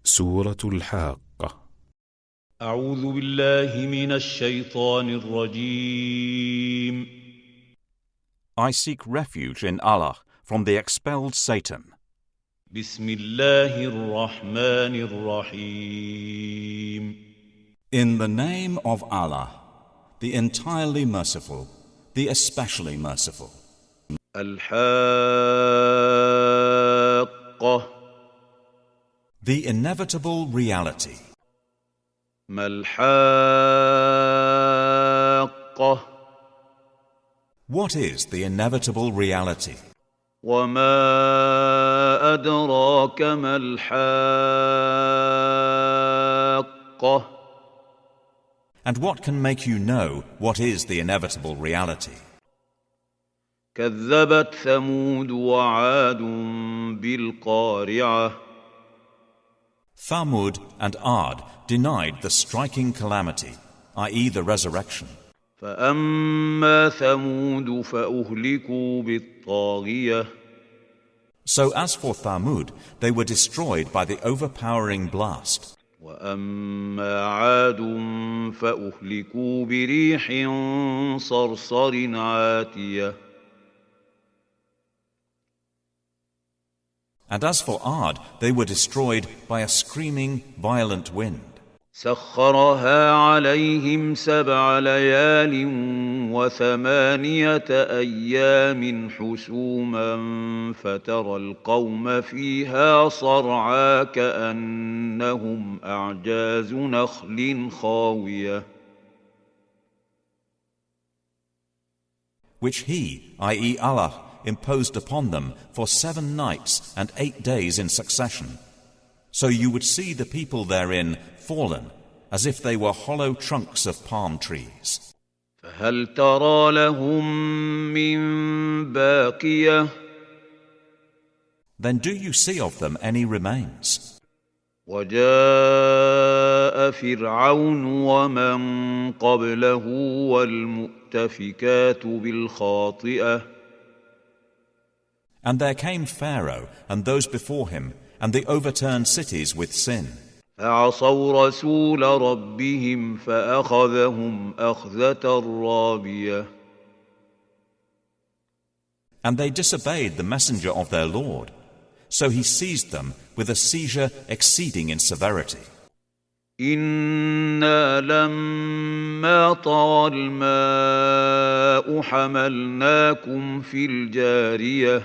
سورة الحاقة. أعوذ بالله من الشيطان الرجيم. I seek refuge in Allah from the expelled Satan. بسم الله الرحمن الرحيم. In the name of Allah, the entirely merciful, the especially merciful. الحاقة. The inevitable reality. ما الحاقة. What is the inevitable reality? وما أدراك ما الحاقة. And what can make you know what is the inevitable reality? كذبت ثمود وعاد بالقارعة. Thamud and Ad denied the striking calamity, i.e. the resurrection. فأما ثمود فأهلكوا بالطاغية. So as for Thamud, they were destroyed by the overpowering blast. وأما عاد فأهلكوا بريح صرصر عاتية. And as for Ad, they were destroyed by a screaming, violent wind. سخرها عليهم 7 ليال و8 أيام حسوما فترى القوم فيها صرعى كأنهم أعجاز نخل خاوية. Which he, i.e. Allah, imposed upon them for 7 nights and 8 days in succession. So you would see the people therein fallen, as if they were hollow trunks of palm trees. فهل ترى لهم من باقية. Then do you see of them any remains? وجاء فرعون ومن قبله والمؤتفكات بالخاطئة. And there came Pharaoh and those before him, and they overturned cities with sin. فعصوا رسول ربهم فأخذهم أخذة رابية. And they disobeyed the messenger of their Lord, so he seized them with a seizure exceeding in severity. إنا لما طغى الماء حملناكم في الجارية.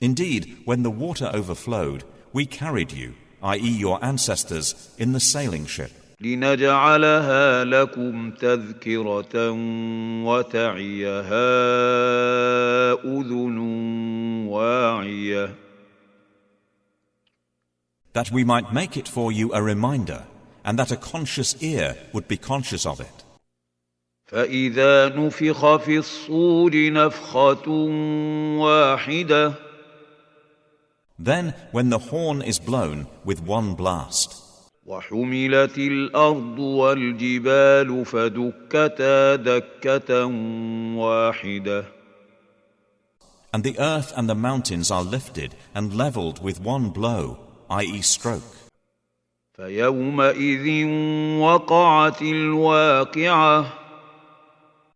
Indeed, when the water overflowed, we carried you, i.e. your ancestors, in the sailing ship. لنجعلها لكم تذكرة وتعيها أذن واعية. That we might make it for you a reminder, and that a conscious ear would be conscious of it. فإذا نفخ في الصور نفخة واحدة. Then, when the horn is blown with one blast, وحملت الأرض والجبال فدكتا دكة واحدة. and the earth and the mountains are lifted and leveled with one blow, i.e. stroke. فيومئذ وقعت الواقعة.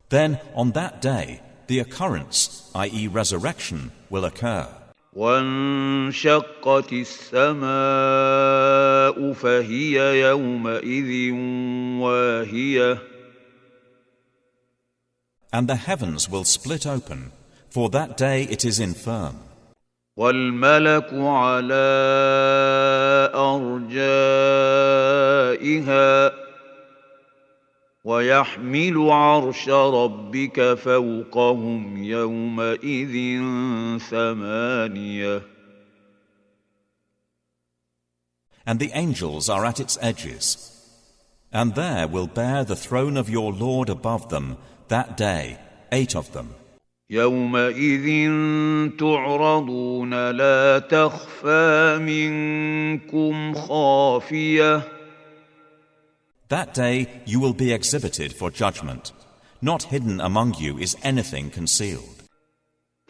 Then, on that day, the occurrence, i.e. resurrection, will occur. وانشقت السماء فهي يومئذ واهية. And the heavens will split open, for that day it is infirm. والملك على أرجائها ويحمل عرش ربك فوقهم يومئذ 8. And the angels are at its edges, and there will bear the throne of your Lord above them that day, 8 of them. يومئذ تعرضون لا تخفى منكم خافية. That day you will be exhibited for judgment. Not hidden among you is anything concealed.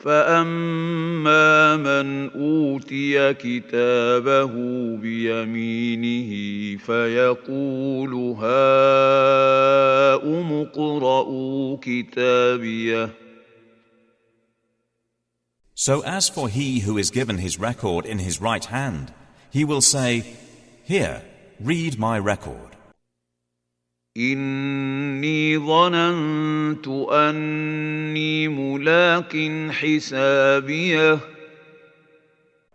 فأما من أوتي كتابه بيمينه فيقول هاؤم اقرءوا كتابيه. So as for he who is given his record in his right hand, he will say, Here, read my record. إني ظننت أني ملاق حسابيه.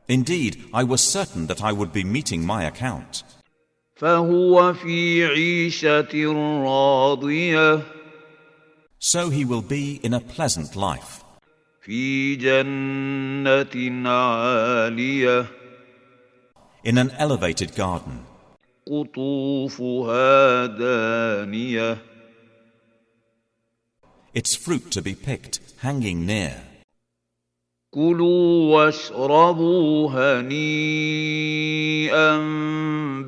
Indeed, I was certain that I would be meeting my account. فهو في عيشة راضية. So he will be in a pleasant life. في جنة عالية. In an elevated garden. قطوفها دانية. Its fruit to be picked, hanging near. كلوا واشربوا هنيئا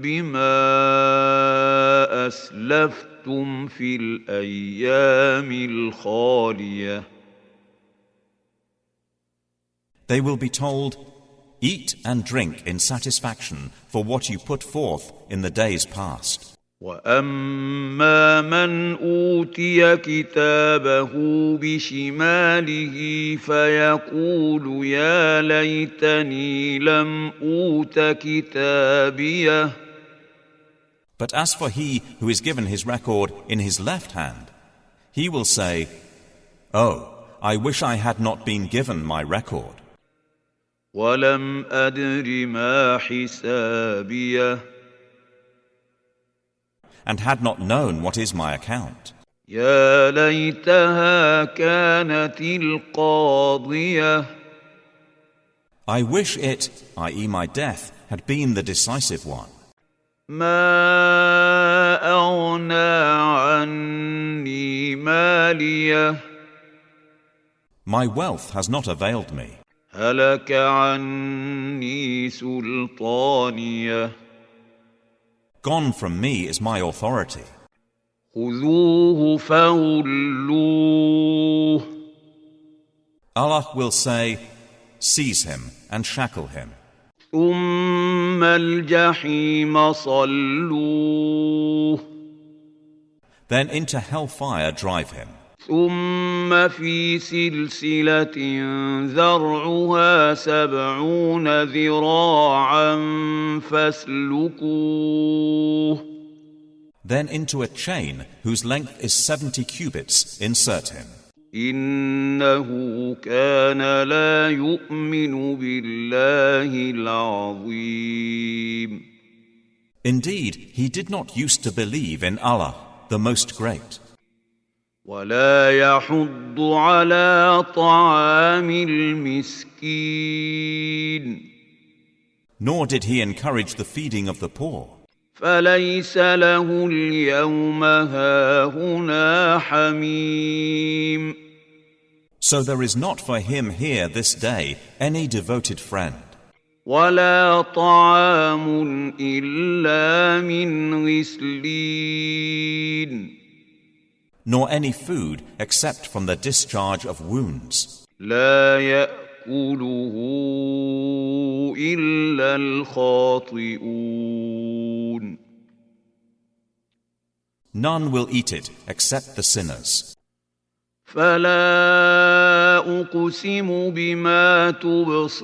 بما أسلفتم في الأيام الخالية. They will be told, Eat and drink in satisfaction for what you put forth in the days past. وأما من أوتي كتابه بشماله فيقول يا ليتني لم أوت كتابيه. But as for he who is given his record in his left hand, he will say, Oh, I wish I had not been given my record. ولم أدر ما حسابيه. And had not known what is my account. يا ليتها كانت القاضية. I wish it, i.e. my death, had been the decisive one. ما أغنى عني ماليه. My wealth has not availed me. هلك عني سلطانيه. Gone from me is my authority. خذوه فغلوه. Allah will say, Seize him and shackle him. ثم الجحيم صلوه. Then into hellfire drive him. ثم في سلسلة ذرعها 70 ذراعا فاسلكوه. Then into a chain whose length is 70 cubits insert him. إنه كان لا يؤمن بالله العظيم. Indeed, he did not used to believe in Allah, the Most Great. ولا يحض على طعام المسكين. Nor did he encourage the feeding of the poor. فليس له اليوم هاهنا حميم. So there is not for him here this day any devoted friend. ولا طعام إلا من غسلين. Nor any food except from the discharge of wounds. لا يأكله إلا الخاطئون. None will eat it except the sinners. فلا أقسم بما تبصرون.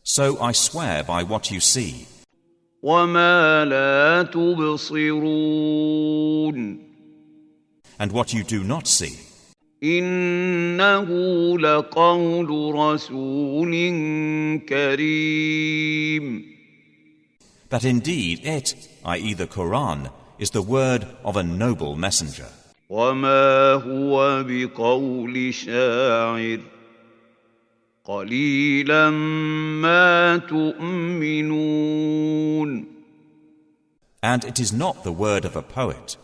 So I swear by what you see. وما لا تبصرون. And what you do not see. إنه لقول رسول كريم. That indeed it, i.e. the Quran, is the word of a noble messenger. وما هو بقول شاعر قليلا ما تؤمنون. And it is not the word of a poet.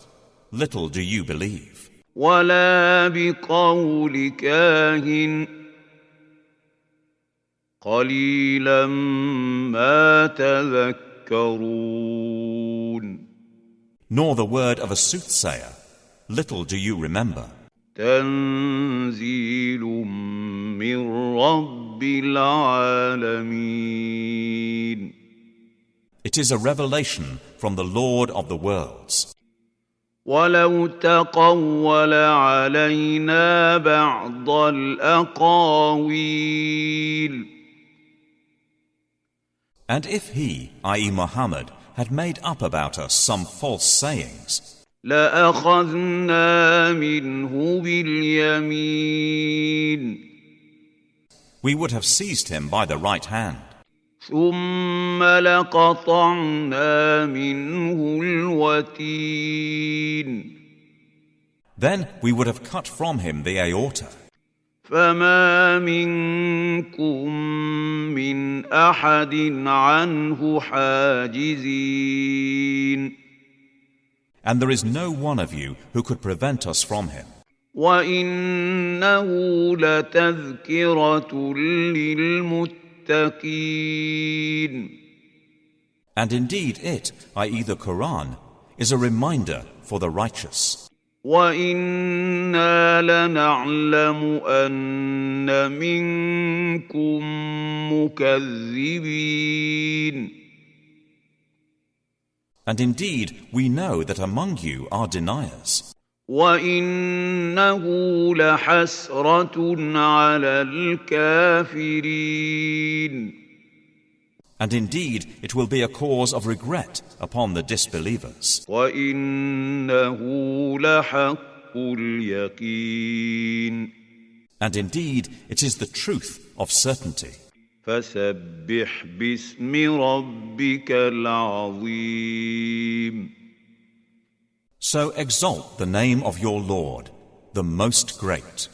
Little do you believe. ولا بقول كاهن قليلا ما تذكرون. Nor the word of a soothsayer. Little do you remember. تنزيل من رب العالمين. It is a revelation from the Lord of the worlds. ولو تقول علينا بعض الأقاويل. And if he, i.e. Muhammad, had made up about us some false sayings, لأخذنا منه باليمين. we would have seized him by the right hand. ثم لقطعنا منه الوتين. Then we would have cut from him the aorta. فما منكم من أحد عنه حاجزين. And there is no one of you who could prevent us from him. وإنه لتذكرة للمتقين. And indeed it, i.e. the Quran, is a reminder for the righteous. وإنا لنعلم أن منكم مكذبين. And indeed we know that among you are deniers. وإنه لحسرة على الكافرين. And indeed it will be a cause of regret upon the disbelievers. وإنه لحق اليقين. And indeed it is the truth of certainty. فسبح باسم ربك العظيم. So exalt the name of your Lord, the most great.